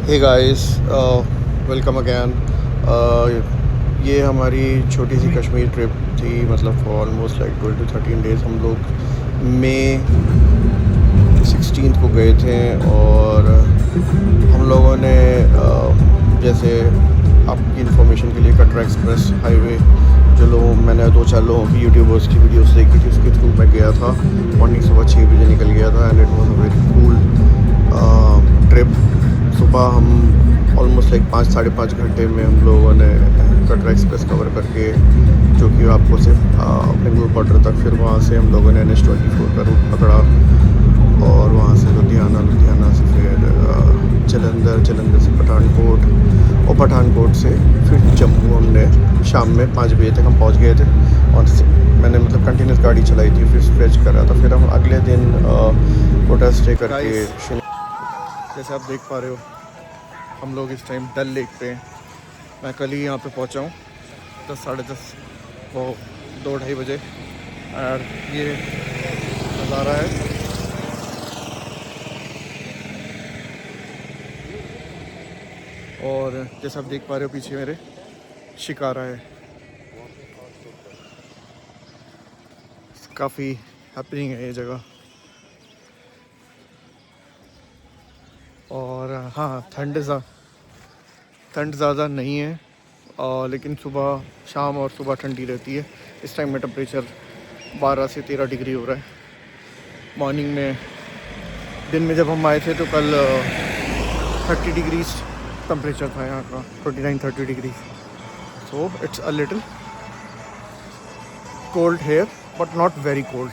Hey guys, welcome again. ये हमारी छोटी सी कश्मीर ट्रिप थी, मतलब for almost like 12 to 13 days. हम लोग मई 16 को गए थे और हम लोगों ने जैसे आपकी इंफॉर्मेशन के लिए कटरा एक्सप्रेस हाईवे, जो लोग मैंने 2-4 लोगों की यूट्यूबर्स की वीडियोस देखी थी, उसके थ्रू मैं गया था। मॉर्निंग सुबह 6 बजे निकल गया था and it was a very cool trip. सुबह हम ऑलमोस्ट लाइक 5-5.5 घंटे में हम लोगों ने कटरा एक्सप्रेस कवर करके, जो कि आपको सिर्फ बेंगलुरु बॉर्डर तक, फिर वहाँ से हम लोगों ने NH24 का रूट पकड़ा और वहाँ से लुधियाना से फिर जलंधर से पठानकोट और पठानकोट से फिर जम्मू। हमने शाम में 5 बजे तक हम पहुँच गए थे और मैंने मतलब कंटिन्यूस गाड़ी चलाई थी, फिर स्ट्रेच कर रहा था। फिर हम अगले दिन होटल स्टे करके जैसे आप देख पा रहे हो, हम लोग इस टाइम डल लेक पे हैं। मैं कल ही यहाँ पे पहुँचा हूँ 10-10:30 वो 2-2:30 बजे। और ये नज़ारा है। और जैसे आप देख पा रहे हो पीछे मेरे शिकारा है। काफ़ी हैपनिंग है ये जगह। और हाँ, ठंड ज़्यादा नहीं है लेकिन सुबह शाम और सुबह ठंडी रहती है। इस टाइम में टेम्परेचर 12 से 13 डिग्री हो रहा है। मॉर्निंग में, दिन में जब हम आए थे तो कल 30 डिग्रीज टेम्परेचर था यहाँ का, 29-30 degrees. So it's a little cold here but not very cold.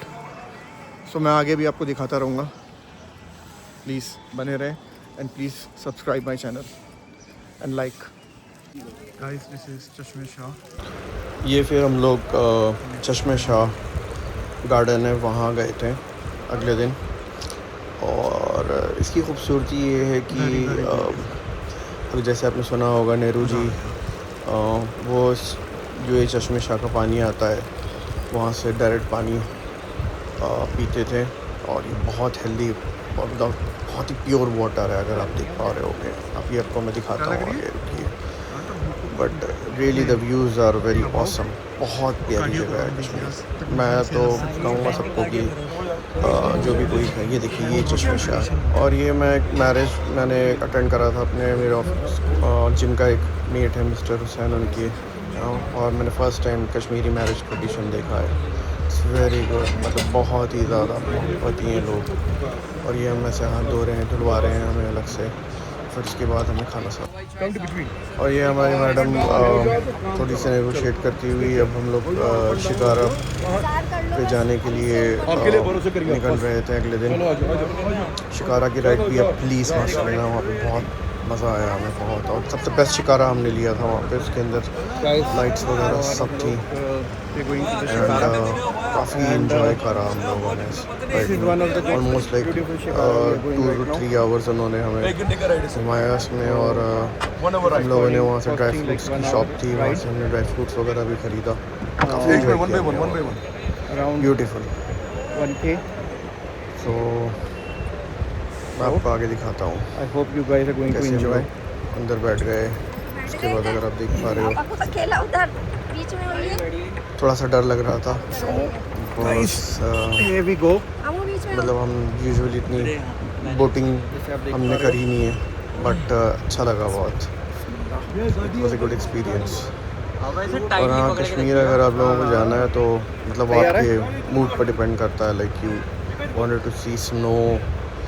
So मैं आगे भी आपको दिखाता रहूँगा। प्लीज़ बने रहें and please subscribe my channel and like. Guys, this is Chashme Shah. ये फिर हम लोग चश्मे शाह गार्डन है, वहाँ गए थे अगले दिन। और इसकी खूबसूरती ये है कि अभी जैसे आपने सुना होगा नेहरू जी, वो जो ये चश्मे शाह का पानी आता है वहाँ से डायरेक्ट पानी पीते थे। और ये बहुत हेल्दी, मतलब बहुत ही प्योर वाटर है, अगर आप देख पा रहे होगे। अभी आपको मैं दिखाता हूँ आगे, रुकिए। But really the views are very awesome. बहुत प्यारी जगह है कश्मीर। मैं तो कहूँगा सबको कि जो भी कोई है, ये देखिए ये चश्मे शाह। और ये मैं एक मैरिज मैंने अटेंड करा था अपने मेरे ऑफिस, जिनका एक मेट है मिस्टर हुसैन, उनकी। और मैंने first time Kashmiri marriage tradition देखा है। इट्स वेरी गुड, मतलब बहुत ही ज़्यादा मोहब्बती हैं लोग। और ये हम ऐसे हाथ धो रहे हैं, धुलवा रहे हैं हमें अलग से, फिर उसके बाद हमें खाना सर्व। और ये हमारी मैडम थोड़ी सी नेगोशिएट करती हुई अब हम लोग शिकारा पे जाने के लिए निकल रहे थे अगले दिन। शिकारा की राइड भी अब प्लीज़ मस्त लेना, वहाँ पे बहुत मज़ा आया हमें बहुत। और सबसे बेस्ट शिकारा हमने लिया था वहाँ पे, उसके अंदर लाइट्स वगैरह सब थी एंड काफ़ी इंजॉय करा हम लोगों ने। ऑलमोस्ट लाइक 2 to 3 आवर्स उन्होंने हमें घुमाया इसमें। और हम लोगों ने वहाँ से ड्राई फ्रूट्स की शॉप थी, वहाँ से हमने ड्राई फ्रूट्स वगैरह भी ख़रीदा। काफ़ी ब्यूटीफुल 1K। सो मैं आपको आगे दिखाता हूँ। I hope you guys are going to enjoy. अंदर बैठ गए, उसके बाद अगर आप देख पा रहे हो, अकेला उधर बीच में होइए। थोड़ा सा डर लग रहा था। Here we go। मतलब हम यूजुअली इतनी बोटिंग हमने करी नहीं है, बट अच्छा लगा बहुत। It was a good experience. और हाँ, कश्मीर अगर आप लोगों को जाना है तो मतलब आपके मूड पर डिपेंड करता है। Like you wanted to see snow,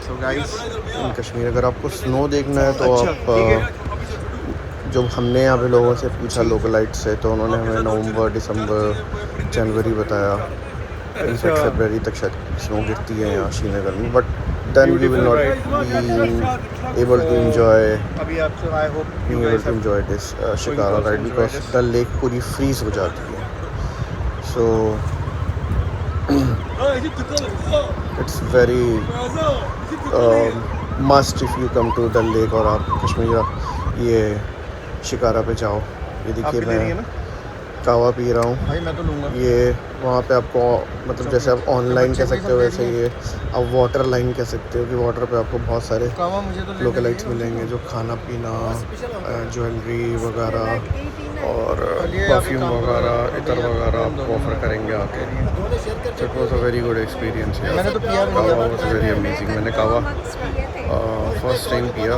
so guys in Kashmir अगर आपको स्नो देखना है तो आप जो हमने यहाँ पे लोगों से पूछा लोकलाइट से, तो उन्होंने हमें नवंबर, दिसंबर, जनवरी बताया। इनफैक्ट फरवरी तक शायद स्नो गिरती है यहाँ श्रीनगर में, but then we will not be able to enjoy this shikara ride because Dal lake पूरी फ्रीज हो जाती है। So it's very must if you come to Dal lake और आप कश्मीर ये शिकारा पे जाओ। ये देखिए मैं कावा पी रहा हूँ। भाई मैं तो लूँगा। ये वहाँ पे आपको मतलब जैसे आप ऑनलाइन कह सकते हो वैसे ये आप वाटर लाइन कह सकते हो कि वाटर पे आपको बहुत सारे कावा मुझे तो लोकलाइट्स मिलेंगे जो खाना पीना, ज्वेलरी वगैरह और परफ्यूम वगैरह इतर वगैरह आपको ऑफ़र करेंगे आके। So it was a very good experience. मैंने तो पिया भी कावा वॉज वेरी अमेजिंग। मैंने कावा फर्स्ट टाइम पिया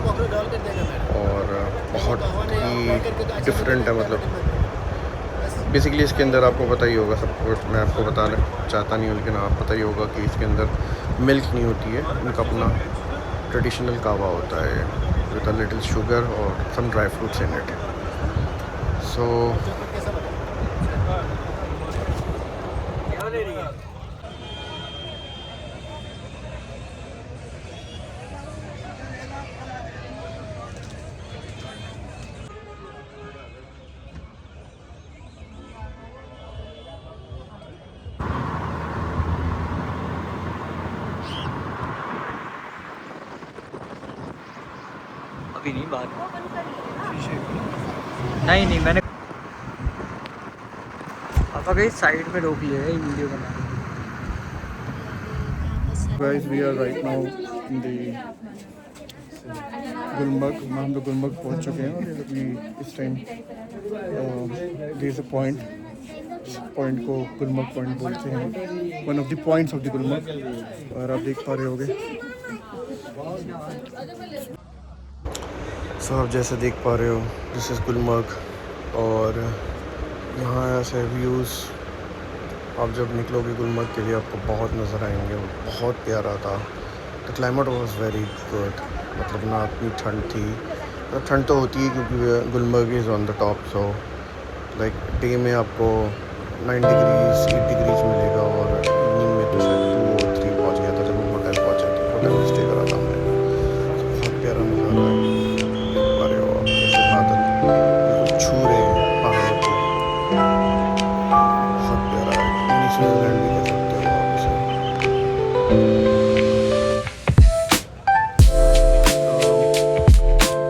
और बहुत ही डिफरेंट है। मतलब बेसिकली इसके अंदर आपको पता ही होगा, सब कुछ मैं आपको बताना चाहता नहीं हूँ, लेकिन आप पता ही होगा कि इसके अंदर मिल्क नहीं होती है। इनका अपना ट्रेडिशनल कावा होता है विद अ लिटिल शुगर और some dry fruits in it. So अभी नहीं बात। नहीं मैंने पापा कहीं साइड में रोक लिया है वीडियो बनाने। Guys we are right now in the Gulmarg. हम लोग गुलमर्ग पहुंच चुके हैं और अभी इस time there is a point को गुलमर्ग पॉइंट बोलते हैं, one of the points of the Gulmarg. और आप देख पा रहे होगे, सो आप जैसे देख पा रहे हो दिस इज़ गुलमर्ग। और यहाँ ऐसे व्यूज़ आप जब निकलोगे गुलमर्ग के लिए आपको बहुत नज़र आएंगे। बहुत प्यारा था। The climate was very good. मतलब ना इतनी ठंड थी, तो ठंड तो होती है क्योंकि Gulmarg is on the top. So like day में आपको 9 डिग्रीज 8 डिग्रीज मिलेगा और इवनिंग में तो शायद 2 और 3 पहुँच गया था जब हम होटल पहुँचे थे। होटल में स्टे करा था हमने। बहुत प्यारा नज़ारा है। देख पा रहे हो आप कैसे बादल बिल्कुल छू रहे हैं पहाड़ों को। बहुत प्यारा है। मिनी स्विट्जरलैंड भी कह सकते हो आप इसे।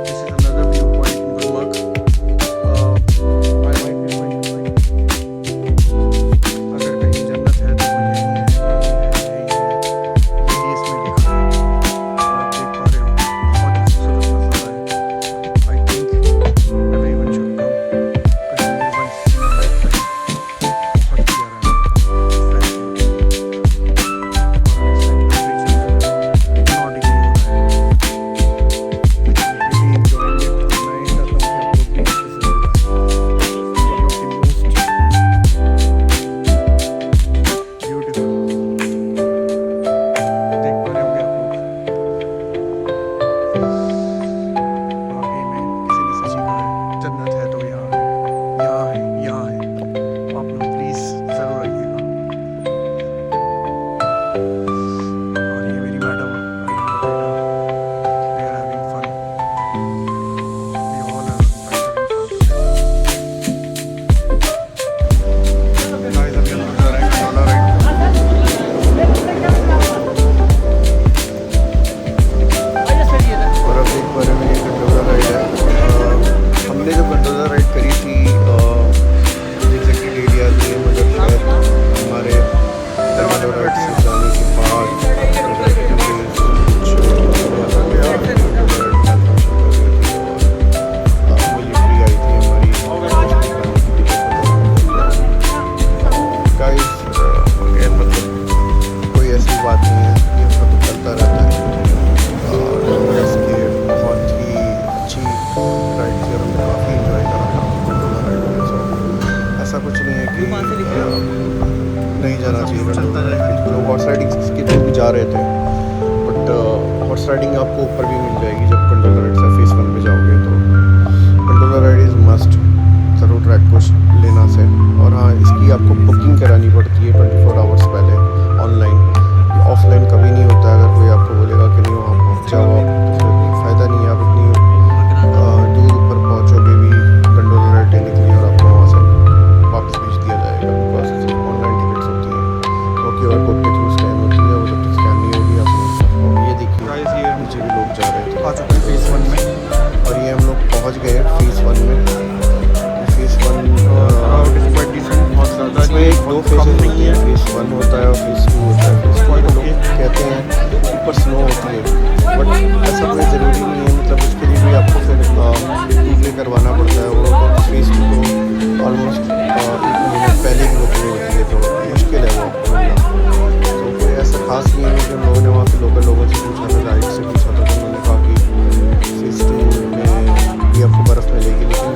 This is another viewpoint in Gulmarg. अगर कहीं जन्नत है तो वो यही है, यही इसमें लिखा है। और आप देख पा रहे हो बहुत खूबसूरत नज़ारा है। I think everyone should come Kashmir once in a lifetime. बहुत प्यारा नज़ारा। Thank you। नहीं जाना चाहिए चलता जाएगा। लोग हॉर्स राइडिंग के लिए भी जा रहे थे, बट हॉर्स राइडिंग आपको ऊपर भी मिल जाएगी जब कंडोला राइड से फेस 1 पे जाओगे। तो कंडोला राइड इज़ मस्ट, ज़रूर ट्रैक को लेना से। और हाँ, इसकी आपको बुकिंग करानी पड़ती है 24 आवर्स पहले ऑनलाइन। ऑफलाइन कभी नहीं होता है। अगर कोई आपको बोलेगा कि नहीं वहाँ पहुँच जाओ आप, तो फिर फ़ायदा नहीं है। आप इतनी दूर ऊपर पहुँचोगे भी कंडोला राइड लेने के लिए और आपको वहाँ से वापस भेज दिया जाएगा, बिकॉज ऑनलाइन टिकट्स होती हैं। वो QR कोड के थ्रू स्कैन होती है, वो जब तक स्कैन नहीं होगी आपको। और ये देखिए ये नीचे भी लोग जा रहे थे, आ चुके हैं फेस 1 में। और ये हम लोग पहुँच गए हैं फेस 1 में। फेस 1 इसमें एक दो फेजेस होते हैं, फेज 1 होता है और फेज 2 होता है। फेज 2 लोग कहते हैं ऊपर स्नो होती है, बट ऐसा कोई ज़रूरी नहीं है, मतलब उसके लिए भी आपको फिर टूबे करवाना पड़ता है। वो तो फेज 2 तो ऑलमोस्ट 1 महीने पहले की बुकिंग होती है, तो मुश्किल है वो आपको मिलना। तो कोई ऐसा खास नहीं है कि हम लोगों ने वहाँ के लोकल लोगों से पूछा था, गाइड से पूछा था, तो उन्होंने कहा कि फेज 2 में भी आपको बर्फ़ मिलेगी, लेकिन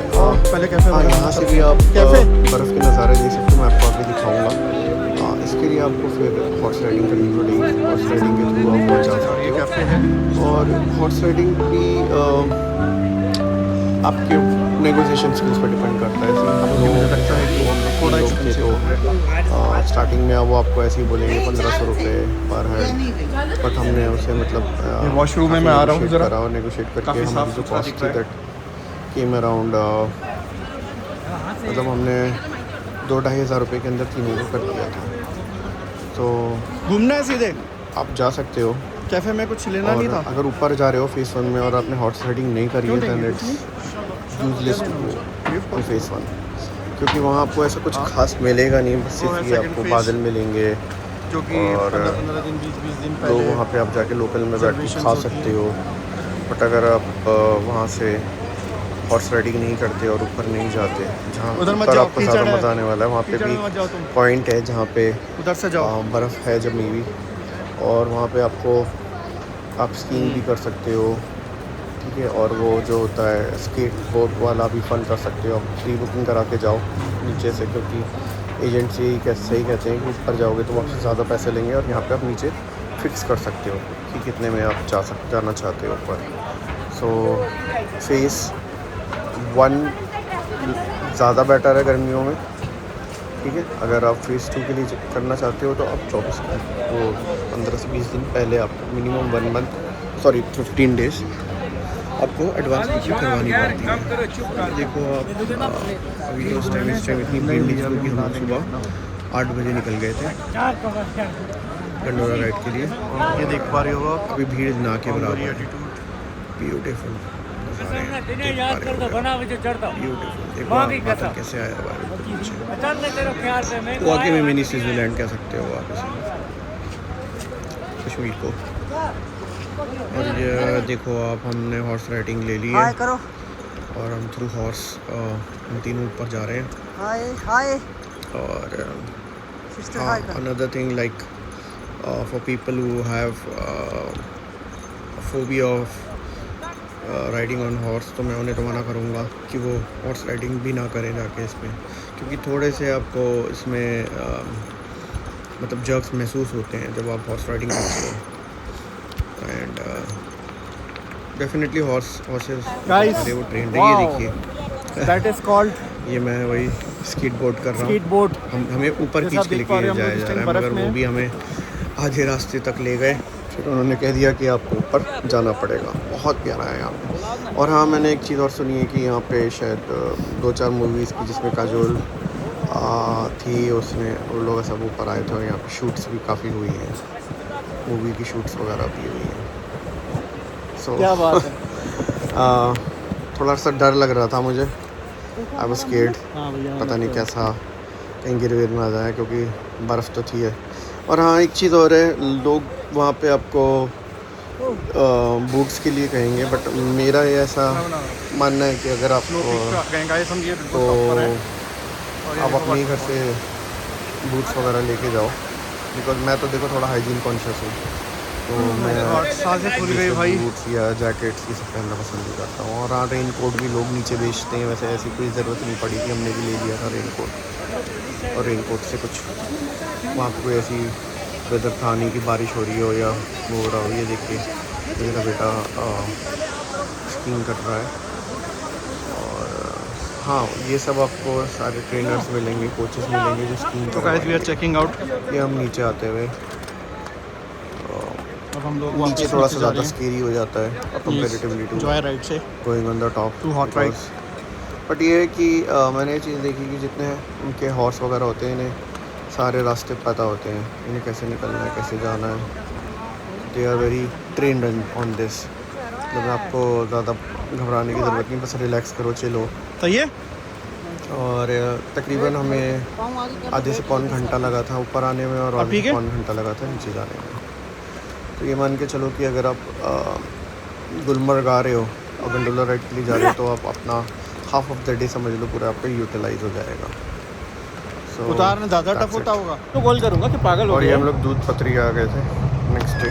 पहले कैफे हाँ यहाँ से भी आप बर्फ़ के नज़ारे देख सकते हो। मैं आपको आगे दिखाऊंगा। इसके लिए आपको फिर हॉर्स राइडिंग करनी पड़ेगी, हॉर्स राइडिंग के थ्रू आप वहाँ जा सकते हो। कैफे है और हॉर्स राइडिंग भी आपके नेगोशिएशन स्किल्स पर डिपेंड करता है। मुझे लगता है कि हम लोग थोड़ा एक्सपेंसिव स्टार्टिंग में वो आपको ऐसे ही बोलेंगे 1500 रुपये पर हेड, बट हमने उसे मतलब वॉशरूम में मैं आ रहा हूँ ज़रा, और नेगोशिएट करके काफ़ी हमारी साफ जो सुथरा कॉस्ट दिख थी रहा है। दैट केम अराउंड मतलब हमने 2-2.5 हज़ार रुपये के अंदर तीनों को कर दिया था। तो घूमना है सीधे आप जा सकते हो। कैफे में, कुछ लेना और नहीं था। अगर ऊपर जा रहे हो फेज 1 में और आपने हॉर्स राइडिंग नहीं करी है, then it's useless to phase 1, क्योंकि वहाँ आपको ऐसा कुछ खास मिलेगा नहीं, बस सिर्फ ये आपको बादल मिलेंगे जो कि और 15 दिन 20 दिन लोग पहले वहाँ पे आप जाके लोकल में बैठ के reservations खा होती सकते हो। बट अगर आप वहाँ से हॉर्स राइडिंग नहीं करते और ऊपर नहीं जाते, जहाँ उधर मत ऊपर जाओ, आपको कीचड़ ज़्यादा है। मज़ा आने वाला है, वहाँ पे कीचड़ भी में मत जाओ तुम, पॉइंट है जहाँ पे उधर से जाओ। बर्फ़ है जमी हुई, और वहाँ पे आपको आप स्कीइंग भी कर सकते हो, ठीक है। और वो जो होता है स्केट बोर्ड वाला भी फ़न कर सकते हो। आप प्री बुकिंग करा के जाओ नीचे से, क्योंकि एजेंट से सही कहते हैं कि ऊपर जाओगे तो आपसे ज़्यादा पैसे लेंगे, और यहाँ पे आप नीचे फिक्स कर सकते हो कि कितने में आप जाना चाहते हो ऊपर। सो फेज़ 1 ज़्यादा बेटर है गर्मियों में, ठीक है। अगर आप फेज़ 2 के लिए करना चाहते हो तो आप 15 से 20 दिन पहले आपको मिनिमम 15 डेज़ आपको एडवांस बुकिंग करवानी पड़ती है। देखो आप अभी तो इस टाइम इतनी भीड़ नहीं है, क्योंकि हम सुबह 8 बजे निकल गए थे गंडोरा राइड के लिए। ये देख पा रहे हो आप, अभी भीड़ ना के बराबर है। एटीट्यूड ब्यूटीफुल ब्यूटीफुल कैसे आया हुआ है ऊपर नीचे। वाकई में मिनी स्विट्जरलैंड कह सकते हो आप इसे, कश्मीर को। और ये देखो आप, हमने हॉर्स राइडिंग ले ली है करो। और हम थ्रू हॉर्स हम तीनों ऊपर जा रहे हैं। हाय और another thing like for people who have phobia of riding on horse, तो मैं उन्हें तो मना करूँगा कि वो हॉर्स राइडिंग भी ना करें जाके इसमें, क्योंकि थोड़े से आपको इसमें मतलब जर्क्स महसूस होते हैं जब आप हॉर्स राइडिंग करते हो। एंड डेफिनेटली हॉर्सेस Guys, वो ट्रेंड है। ये देखिए दैट इज कॉल्ड ये मैं वही स्कीट बोर्ड कर रहा हूँ। Skateboard. हमें ऊपर जैसा खींच आप के देख पा लेके रहे हैं, हम जाया लोग इस जा रहा टाइम है, बर्फ मगर वो में भी हमें आधे रास्ते तक ले गए, फिर उन्होंने कह दिया कि आपको ऊपर जाना पड़ेगा। बहुत प्यारा है यहाँ पे। और हाँ, मैंने एक चीज़ और सुनी है कि यहाँ पे शायद 2-4 मूवीज़ की जिसमें काजोल थी, उसमें उन लोग सब ऊपर आए थे, और यहाँ पे शूट्स भी काफ़ी हुई हैं, मूवी की शूट्स वगैरह भी हुई हैं। सो क्या बात है। थोड़ा सा डर लग रहा था मुझे, आई वाज स्केर्ड, हाँ भैया, पता नहीं कैसा कहीं गिर विर ना जाए, क्योंकि बर्फ़ तो थी है। और हाँ, एक चीज़ और है, लोग वहाँ पे आपको बूट्स के लिए कहेंगे, बट मेरा ये ऐसा मानना है कि अगर आप तो आप अपने घर से बूट्स वगैरह लेके जाओ, बिकॉज मैं तो देखो थोड़ा हाइजीन कॉन्शियस हूँ, तो मैं सांसें खुल गई भाई। बूट्स या जैकेट्स ये सब पहनना पसंद नहीं करता हूँ। और हाँ, रेन कोट भी लोग नीचे बेचते हैं, वैसे ऐसी कोई ज़रूरत नहीं पड़ी थी, हमने भी ले लिया था रेन कोट। और रेन कोट से कुछ वहाँ पर कोई ऐसी वेदर था नहीं कि बारिश हो रही हो या वो हो रहा हो। ये देखिए मेरा बेटा स्कीइंग कर रहा है। और हाँ, ये सब आपको सारे ट्रेनर्स मिलेंगे, कोचेस मिलेंगे जो स्कीइंग तो guys we are checking out. ये हम नीचे आते हुए, अब हम लोग नीचे थोड़ा सा ज़्यादा स्केरी हो जाता है कंपैरेटिवली टू जॉय राइड से going on the top to hot ride. But ये है कि मैंने ये चीज़ देखी कि जितने उनके हॉर्स वगैरह होते हैं, इन्हें सारे रास्ते पता होते हैं, इन्हें कैसे निकलना है, कैसे जाना है। They are very trained on this, मतलब आपको ज़्यादा घबराने की ज़रूरत नहीं, बस रिलैक्स करो, चिलो। सही है। और तकरीबन हमें आधे से पौन घंटा लगा था ऊपर आने में और आधे से पौन घंटा लगा था नीचे जाने में। तो ये मान के चलो कि अगर आप गुलमर्ग आ रहे हो और गंडोला राइड के लिए जा रहे हो तो आप अपना हाफ ऑफ द डे समझ लो पूरा आपका यूटिलाइज हो जाएगा। So, उतारना ज़्यादा टफ होता होगा तो कॉल करूँगा कि पागल हो और ये गया। हम लोग दूध पत्री आ गए थे नेक्स्ट डे।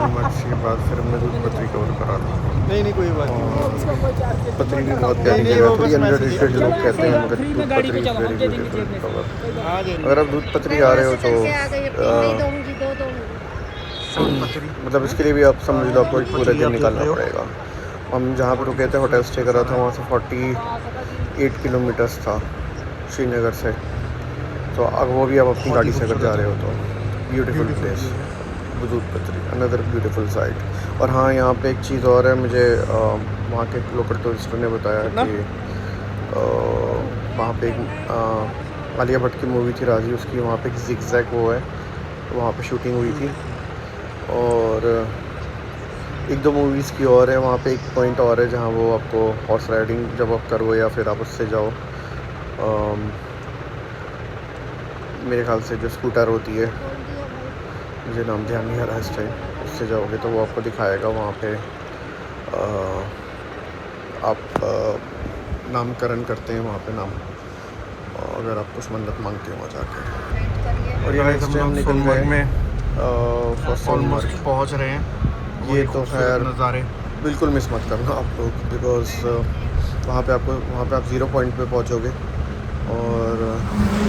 के बाद फिर हमने दूध पत्री कवर करा था। नहीं कोई बात नहीं। पत्री भी बहुत प्यारी नहीं, जगह वो है, बस थोड़ी मैं अंडररेटेड लोग कहते हैं मगर दूध पत्री इज वेरी ब्यूटीफुल कवर। अगर आप दूध पत्री आ रहे हो तो आ गई अब नहीं दूंगी, दो दूंगी। मतलब इसके लिए भी आप समझ लो आपको एक पूरे दिन निकालना पड़ेगा। हम जहाँ पर रुके थे होटल स्टे करा था वहाँ से 48 किलोमीटर्स था श्रीनगर से। तो अब वो भी आप अपनी गाड़ी से अगर जा रहे हो तो ब्यूटीफुल प्लेस दूध पत्री, अनदर ब्यूटीफुल साइट। और हाँ यहाँ पे एक चीज़ और है, मुझे वहाँ के लोकल टूरिस्टों ने बताया कि वहाँ पे एक आलिया भट्ट की मूवी थी राजी, उसकी वहाँ पे एक जिगजैग वो है, वहाँ पे शूटिंग हुई थी। और एक दो मूवीज़ की और है वहाँ पे, एक पॉइंट और है जहाँ वो आपको हॉर्स राइडिंग जब आप करो या फिर आप उससे जाओ, मेरे ख्याल से जो स्कूटर होती है, मुझे नाम ध्यान नहीं आ रहा इस टाइम, उससे जाओगे तो वो आपको दिखाएगा वहाँ पे आप नामकरण करते हैं वहाँ पे नाम, अगर आप कुछ मन्नत मांगते हो वहाँ जाके। और ये नेक्स्ट टाइम निकल गए में सोनमर्ग पहुँच रहे हैं। ये तो खैर नज़ारे बिल्कुल मिस मत करना आप लोग, बिकॉज वहाँ पे आप 0 पॉइंट पे पहुँचोगे और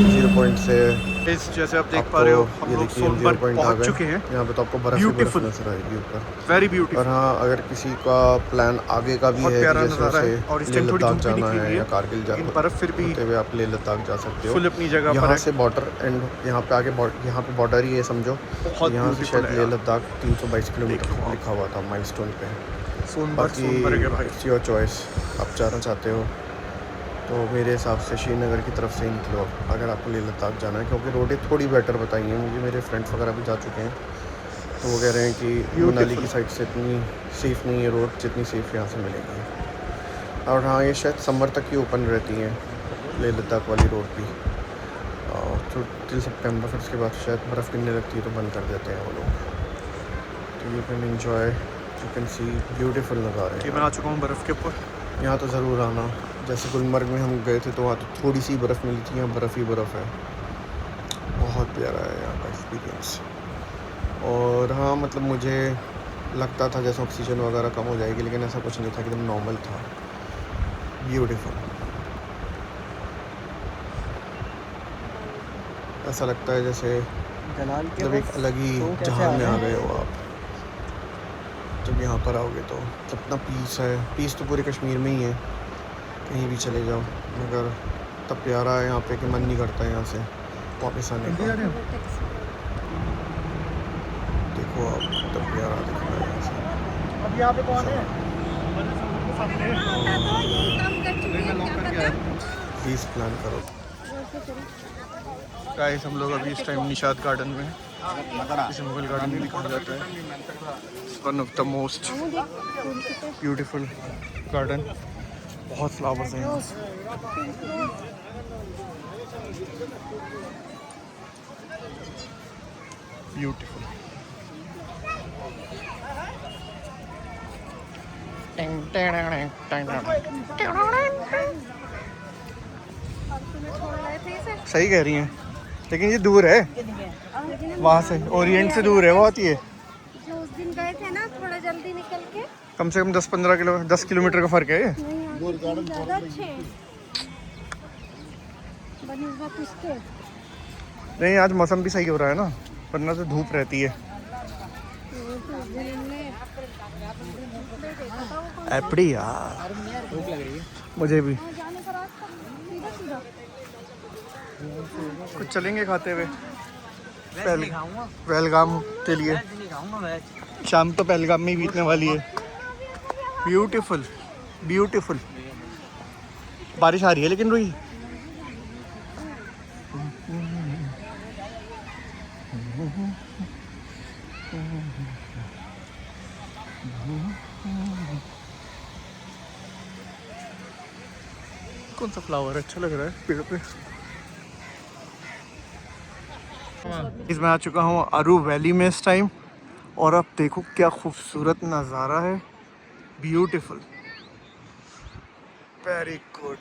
0 पॉइंट से जैसे आप देख पा रहे हो हम ये लोग देखिए 0 सोनमर्ग पॉइंट आ पहुँच गए। चुके हैं। यहाँ पे तो आपको बर्फ ही बर्फ नजर आएगी ऊपर, वेरी और ब्यूटीफुल। हाँ अगर किसी का प्लान आगे का भी बहुत है कि प्यारा जैसे नज़ारा है उसे और इस लेह टाइम थोड़ी लद्दाख धूप भी जाना निकली हुई है है, या कारगिल लेकिन बर्फ़ फिर भी होते हुए आप लेह लद्दाख जा सकते हो फुल अपनी जगह पर यहाँ है। से बॉर्डर एंड यहाँ पे आगे यहाँ पे बॉर्डर ही है समझो। बहुत यहाँ से beautiful शायद है लेह यार। लद्दाख 322 किलोमीटर देखो आप। लिखा हुआ था माइलस्टोन पे। सोनमर्ग है भाई। इट्स योर चॉइस, आप जाना चाहते हो तो मेरे हिसाब से श्रीनगर की तरफ से ही निकलो अगर आपको लेह लद्दाख जाना है, क्योंकि रोडें थोड़ी बेटर बताई हैं मुझे, मेरे फ्रेंड्स वगैरह भी जा चुके हैं तो वो कह रहे हैं कि मनाली की साइड से इतनी सेफ़ नहीं है रोड जितनी सेफ़ यहाँ से मिलेगी। और हाँ ये शायद समर तक ही ओपन रहती हैं लेह लद्दाख वाली रोड भी, तो टिल सितंबर, फिर उसके बाद शायद बर्फ़ गिरने लगती है तो बंद कर देते हैं वो लोग। तो you can enjoy, you can see beautiful नज़ारे। मैं आ चुका हूँ बर्फ़ के ऊपर। यहाँ तो ज़रूर आना, जैसे गुलमर्ग में हम गए थे तो वहाँ तो थोड़ी सी बर्फ़ मिली थी, यहाँ बर्फ़ ही बर्फ़ है। बहुत प्यारा है यहाँ का एक्सपीरियंस। और हाँ मतलब मुझे लगता था जैसे ऑक्सीजन वगैरह कम हो जाएगी, लेकिन ऐसा कुछ नहीं था, एकदम नॉर्मल था, ब्यूटीफुल। ऐसा लगता है जैसे मतलब एक अलग ही जहान में आ गए हो आप जब यहाँ पर आओगे तो। इतना पीस है, पीस तो पूरे कश्मीर में ही है, कहीं भी चले जाओ, मगर तब प्यारा है यहाँ पे कि मन नहीं करता है यहाँ से वापस आने का। देखो आप तब प्यारा दिख रहा है यहाँ से। अब यहाँ पे कौन है? प्लीज़ प्लान करो। गाइस हम लोग अभी इस टाइम निशात गार्डन में हैं। इसे मुगल गार्डन भी कहा जाता है। One of the most beautiful garden, बहुत फ्लावर्स हैं यहाँ। ब्यूटीफुल। सही कह रही हैं, लेकिन ये दूर है वहाँ से, ओरिएंट से दूर है बहुत ही है। जो उस दिन गए थे ना थोड़ा जल्दी निकल के, कम से कम 10 किलोमीटर का फ़र्क है ये। ज़्यादा अच्छे हैं बनिस्बत उसके। नहीं आज मौसम भी सही हो रहा है ना, वरना तो धूप रहती है। एपड़ी यार भूख लग रही है मुझे भी। जाने का रास्ता सीधा सीधा। कुछ चलेंगे खाते हुए खाऊंगा, पहलगाम के लिए। नहीं खाऊंगा वेज। शाम तो पहलगाम में ही बीतने वाली है। Beautiful beautiful. बारिश आ रही है लेकिन रुई। कौन सा फ्लावर अच्छा लग रहा है पेड़ पे? मैं आ चुका हूँ अरू वैली में इस टाइम, और अब देखो क्या खूबसूरत नज़ारा है, ब्यूटीफुल, वेरी गुड।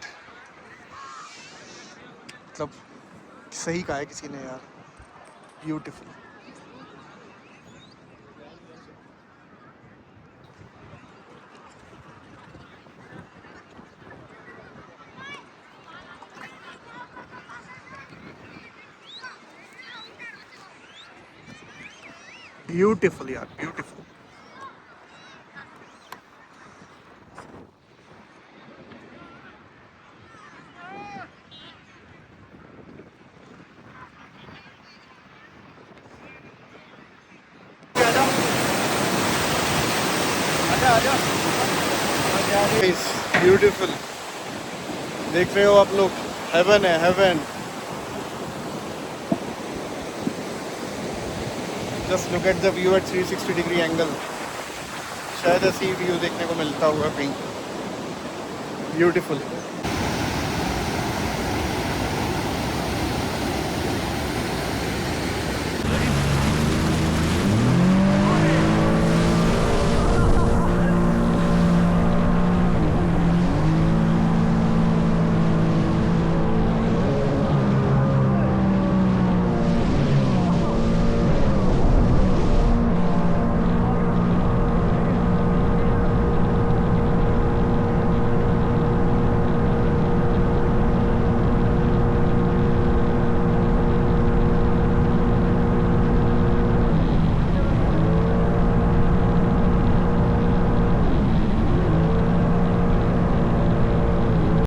मतलब सही कहा है किसी ने यार, ब्यूटीफुल। ब्यूटीफुल यार, ब्यूटीफुल। ब्यूटीफुल, देख रहे हो आप लोग, हेवन है, heaven. Just look at the view at 360 degree angle. शायद ऐसी व्यू देखने को मिलता होगा कहीं। ब्यूटीफुल।